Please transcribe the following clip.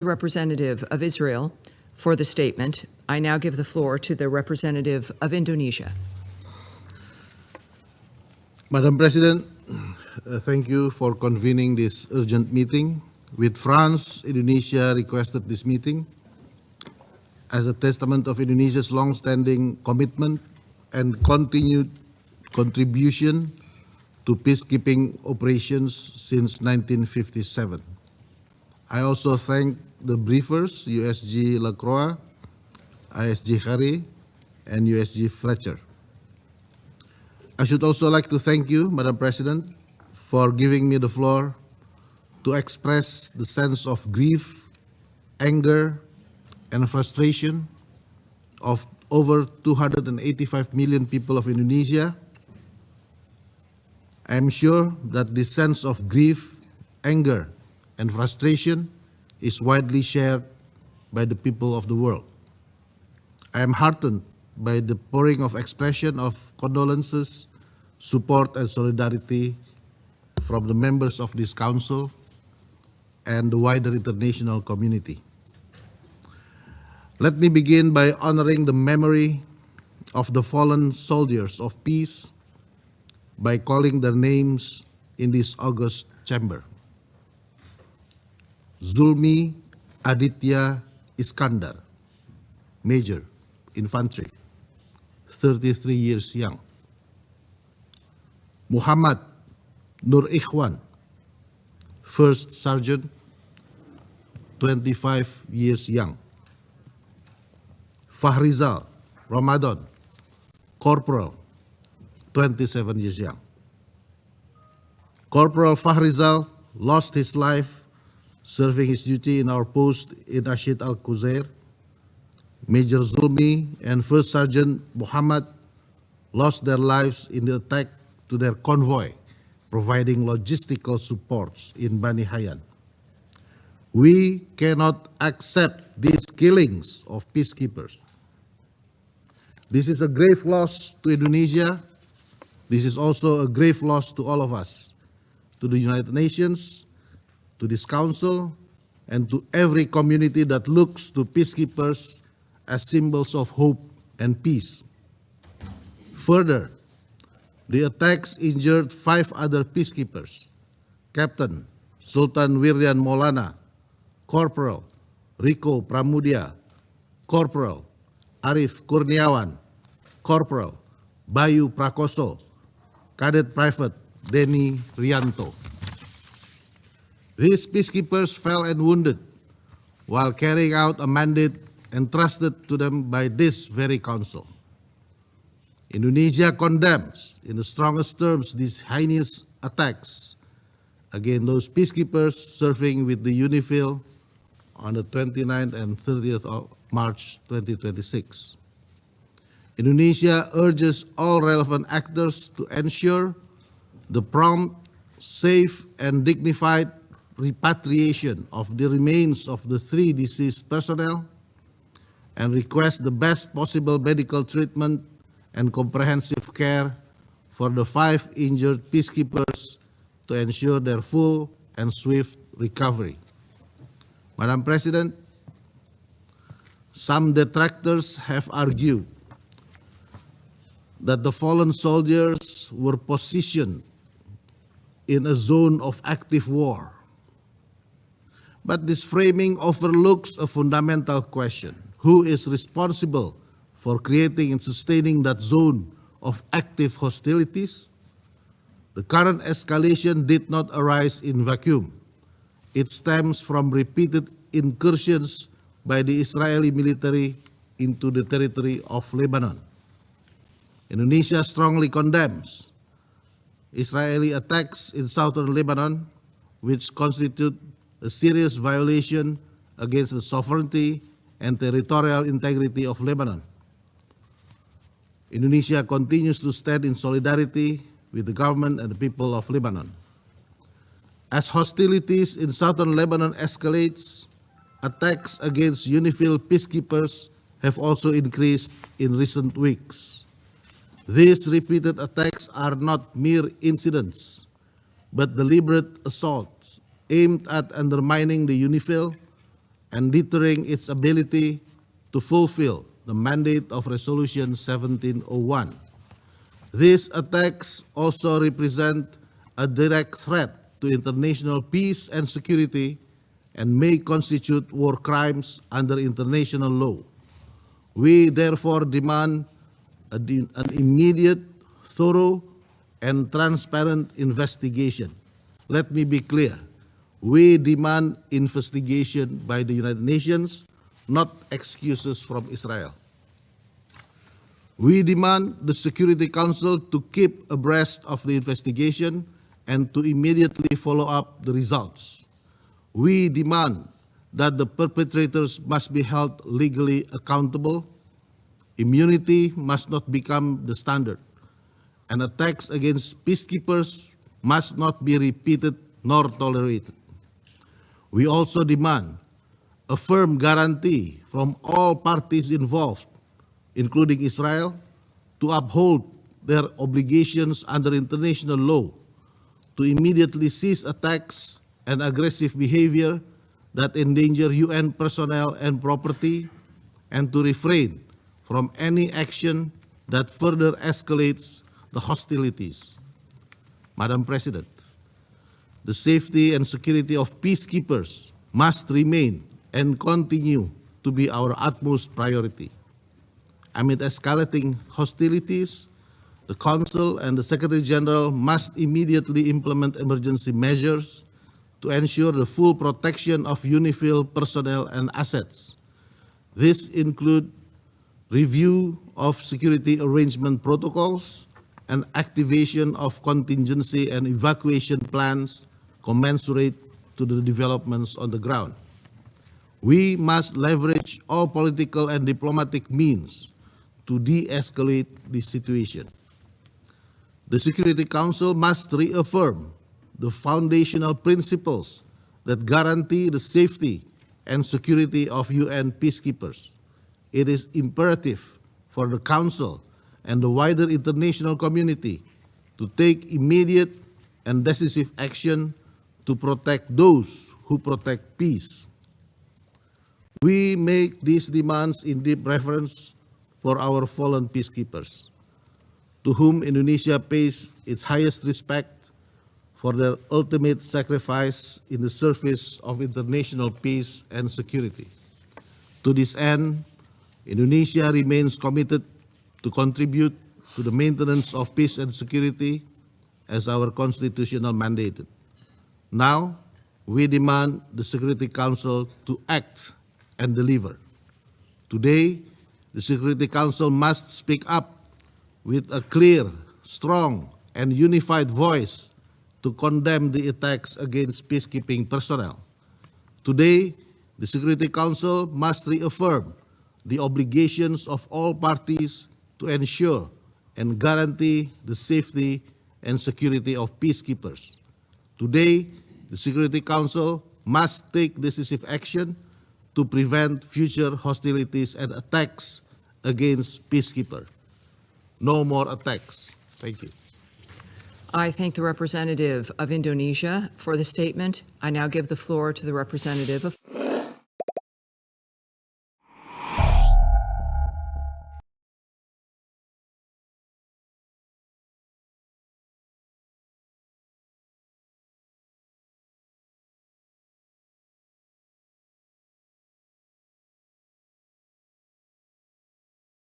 Representative of Israel for the statement. I now give the floor to the representative of Indonesia. Madam President, thank you for convening this urgent meeting. With France, Indonesia requested this meeting as a testament of Indonesia's long-standing commitment and continued contribution to peacekeeping operations since 1957. I also thank the briefers, USG Lacroix, ISG Harry, and USG Fletcher. I should also like to thank you, Madam President, for giving me the floor to express the sense of grief, anger, and frustration of over 285 million people of Indonesia. I am sure that this sense of grief, anger, and frustration is widely shared by the people of the world. I am heartened by the pouring of expression of condolences, support, and solidarity from the members of this Council and the wider international community. Let me begin by honoring the memory of the fallen soldiers of peace by calling their names in this august chamber. Zulmi Aditya Iskandar, Major, Infantry, 33 years young. Muhammad Nur Ikhwan, First Sergeant, 25 years young. Fahrizal Ramadan, Corporal, 27 years young. Corporal Fahrizal lost his life serving his duty in our post in Ashid Al-Quzair. Major Zulmi and First Sergeant Muhammad lost their lives in the attack to their convoy, providing logistical supports in Bani Hayyan. We cannot accept these killings of peacekeepers. This is a grave loss to Indonesia. This is also a grave loss to all of us, to the United Nations, to this Council, and to every community that looks to peacekeepers as symbols of hope and peace. Further, the attacks injured 5 other peacekeepers: Captain Sultan Wiryan Maulana, Corporal Riko Pramudia, Corporal Arif Kurniawan, Corporal Bayu Prakoso, Cadet Private Denny Rianto. These peacekeepers fell and wounded while carrying out a mandate entrusted to them by this very Council. Indonesia condemns in the strongest terms these heinous attacks against those peacekeepers serving with the UNIFIL on the 29th and 30th of March 2026. Indonesia urges all relevant actors to ensure the prompt, safe, and dignified repatriation of the remains of the 3 deceased personnel and request the best possible medical treatment and comprehensive care for the 5 injured peacekeepers to ensure their full and swift recovery. Madam President, some detractors have argued that the fallen soldiers were positioned in a zone of active war. But this framing overlooks a fundamental question: who is responsible for creating and sustaining that zone of active hostilities? The current escalation did not arise in vacuum. It stems from repeated incursions by the Israeli military into the territory of Lebanon. Indonesia strongly condemns Israeli attacks in southern Lebanon, which constitute a serious violation against the sovereignty and territorial integrity of Lebanon. Indonesia continues to stand in solidarity with the government and the people of Lebanon. As hostilities in southern Lebanon escalates, attacks against UNIFIL peacekeepers have also increased in recent weeks. These repeated attacks are not mere incidents, but deliberate assaults aimed at undermining the UNIFIL and deterring its ability to fulfill the mandate of Resolution 1701. These attacks also represent a direct threat to international peace and security and may constitute war crimes under international law. We therefore demand an immediate, thorough, and transparent investigation. Let me be clear. We demand investigation by the United Nations, not excuses from Israel. We demand the Security Council to keep abreast of the investigation and to immediately follow up the results. We demand that the perpetrators must be held legally accountable. Immunity must not become the standard, and attacks against peacekeepers must not be repeated nor tolerated. We also demand a firm guarantee from all parties involved, including Israel, to uphold their obligations under international law, to immediately cease attacks and aggressive behavior that endanger UN personnel and property, and to refrain from any action that further escalates the hostilities. Madam President, the safety and security of peacekeepers must remain and continue to be our utmost priority. Amid escalating hostilities, the Council and the Secretary General must immediately implement emergency measures to ensure the full protection of UNIFIL personnel and assets. This includes review of security arrangement protocols and activation of contingency and evacuation plans commensurate to the developments on the ground. We must leverage all political and diplomatic means to de-escalate the situation. The Security Council must reaffirm the foundational principles that guarantee the safety and security of UN peacekeepers. It is imperative for the Council and the wider international community to take immediate and decisive action to protect those who protect peace. We make these demands in deep reverence for our fallen peacekeepers, to whom Indonesia pays its highest respect for their ultimate sacrifice in the service of international peace and security. To this end, Indonesia remains committed to contribute to the maintenance of peace and security as our constitutional mandate. Now, we demand the Security Council to act and deliver. Today, the Security Council must speak up with a clear, strong, and unified voice to condemn the attacks against peacekeeping personnel. Today, the Security Council must reaffirm the obligations of all parties to ensure and guarantee the safety and security of peacekeepers. Today, the Security Council must take decisive action to prevent future hostilities and attacks against peacekeepers. No more attacks. Thank you. I thank the representative of Indonesia for the statement. I now give the floor to the representative of